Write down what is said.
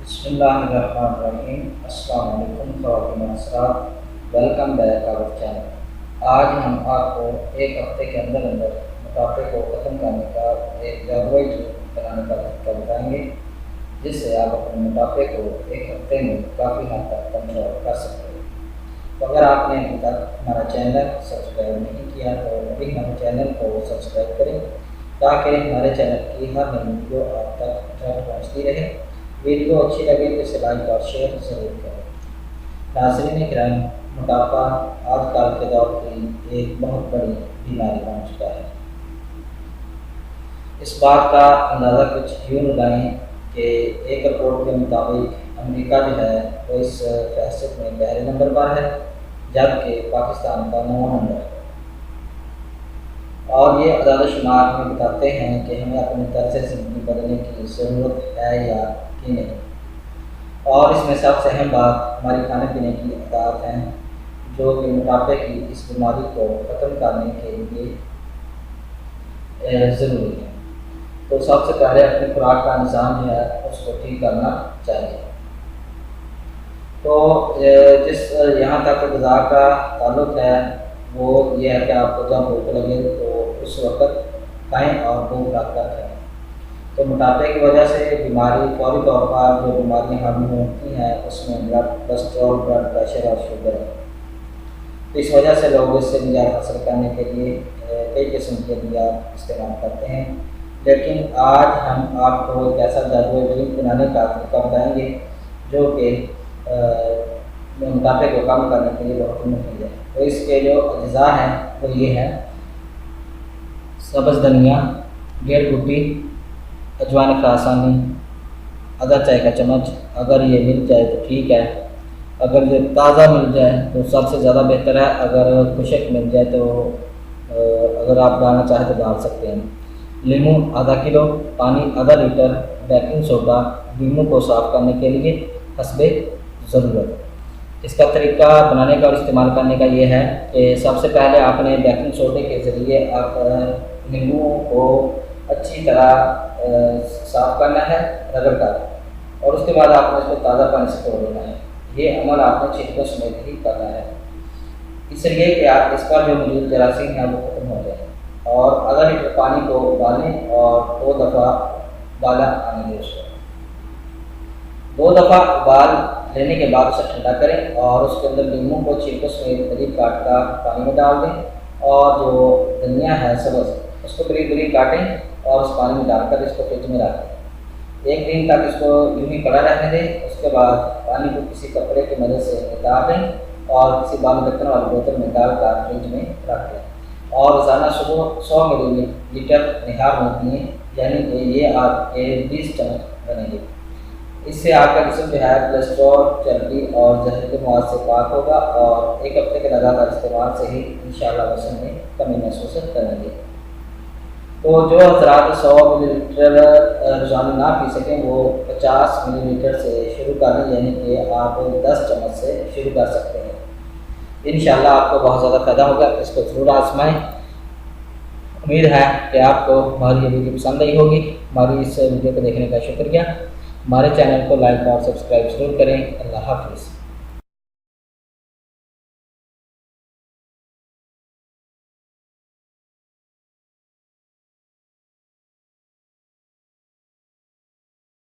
बिस्मिल्लाहिर्रहमानिर्रहीम। अस्सलाम वालेकुम ख़वातीन व हज़रात, वेलकम बैक आवर चैनल। आज हम आपको एक हफ्ते के अंदर अंदर मोटापे को ख़त्म करने का एक जादुई टूल बनाने का तरीका बताएंगे, जिससे आप अपने मोटापे को एक हफ्ते में काफ़ी हद तक कंट्रोल कर सकते हैं। तो अगर आपने अभी तक हमारा चैनल सब्सक्राइब नहीं किया तो अभी हमारे चैनल को सब्सक्राइब करें, ताकि हमारे चैनल की हर नई वीडियो आप तक तुरंत पहुँचती रहे। वीडियो अच्छी लगे तो इसे लाइक और शेयर ज़रूर करें। नाज़रीन किराम, मोटापा आजकल के दौर की एक बहुत बड़ी बीमारी बन चुका है। इस बात का अंदाज़ा कुछ यूँ लगाएं कि एक रिपोर्ट के मुताबिक अमेरिका जो है वो इस फहरिस्त में पहले नंबर पर है, जबकि पाकिस्तान का 9वां नंबर है। और ये अदाद शुमार हमें बताते हैं कि हमें अपने तर्ज़ ज़िंदगी बदलने की ज़रूरत है या कि नहीं। और इसमें सबसे अहम बात हमारी खाने पीने की आदत हैं, जो कि मोटापे की इस बीमारी को ख़त्म करने के लिए ज़रूरी है। तो सबसे पहले अपनी खुराक का निज़ाम जो है उसको ठीक करना चाहिए। तो जिस यहाँ तक ग़िज़ा का ताल्लुक़ है वो ये है कि आपको जब भूख लगे तो उस वक़्त खाएँ और भूख रख कर खाएँ। तो मोटापे की वजह से बीमारी फौरी तौर पर जो बीमारियाँ हावी होती हैं उसमें ब्लड कोलेस्ट्रॉल, ब्लड प्रेशर और शुगर है। तो इस वजह से लोग इससे निजात हासिल करने के लिए कई किस्म के अद्वियात इस्तेमाल करते हैं। लेकिन आज हम आपको एक ऐसा जादुई ड्रिंक बनाने का तरीका बताएंगे जो कि मोटापे को कम करने के लिए बहुत मुफीद है। तो इसके जो अज्जा हैं वो ये हैं: सब्ज़ धनिया 1.5 कुप्पी, अजवाइन ख़ासानी आधा चाय का चम्मच। अगर ये मिल जाए तो ठीक है, अगर ये ताज़ा मिल जाए तो सबसे ज़्यादा बेहतर है। अगर खुशक मिल जाए तो अगर आप डालना चाहें तो डाल सकते हैं। नींबू आधा किलो, पानी आधा लीटर, बेकिंग सोडा नींबू को साफ़ करने के लिए हस्बे ज़रूरत। इसका तरीका बनाने का और इस्तेमाल करने का ये है कि सबसे पहले आपने बेकिंग सोडे के ज़रिए आप नींबू को अच्छी तरह साफ़ करना है रगड़ कर, और उसके बाद आपने इसको ताज़ा पानी से धो लेना है। ये अमल आपने छिड़कों समेत ही करना है, इसलिए कि आप इस पर जो मौजूद जरासीम है वो खत्म हो जाए। और आधा लीटर पानी को उबालें और 2 दफ़ा उबाला आने दें। उसको 2 दफ़ा उबाल लेने के बाद उसे ठंडा करें और उसके अंदर नींबू को छिलकों समेत बारीक काट कर पानी में डाल दें। और जो धनिया है सब्ज़ उसको बारीक काटें और उस पानी में डालकर इसको फ्रिज में रख दें। 1 दिन तक इसको यूँ ही पड़ा रहने दें। उसके बाद पानी को किसी कपड़े की मदद से निकाल दें और किसी बंद ढक्कन वाली बोतल में डालकर फ्रिज में रख दें। और रोज़ाना सुबह 100 मिलीलीटर निहार होती है, यानी कि ये आपके 20 चम्मच बनेंगे। इससे आपका जिस्म जो है कोलेस्ट्रॉल, चर्बी और जहरीले मवाद से पाक होगा और एक हफ्ते के लगातार इस्तेमाल से ही इंशाअल्लाह वज़न में कमी महसूस करेंगे। तो जो हज़रात 100 मिलीलीटर रोज़ाना ना पी सकें वो 50 मिलीलीटर से शुरू करें, यानी कि आप 10 चम्मच से शुरू कर सकते हैं। इंशाअल्लाह आपको बहुत ज़्यादा फ़ायदा होगा, इसको ज़रूर आज़माएं। उम्मीद है कि आपको हमारी ये वीडियो पसंद आई होगी। हमारी इस वीडियो को देखने का शुक्रिया। हमारे चैनल को लाइक और सब्सक्राइब ज़रूर करें। अल्लाह हाफ़िज़।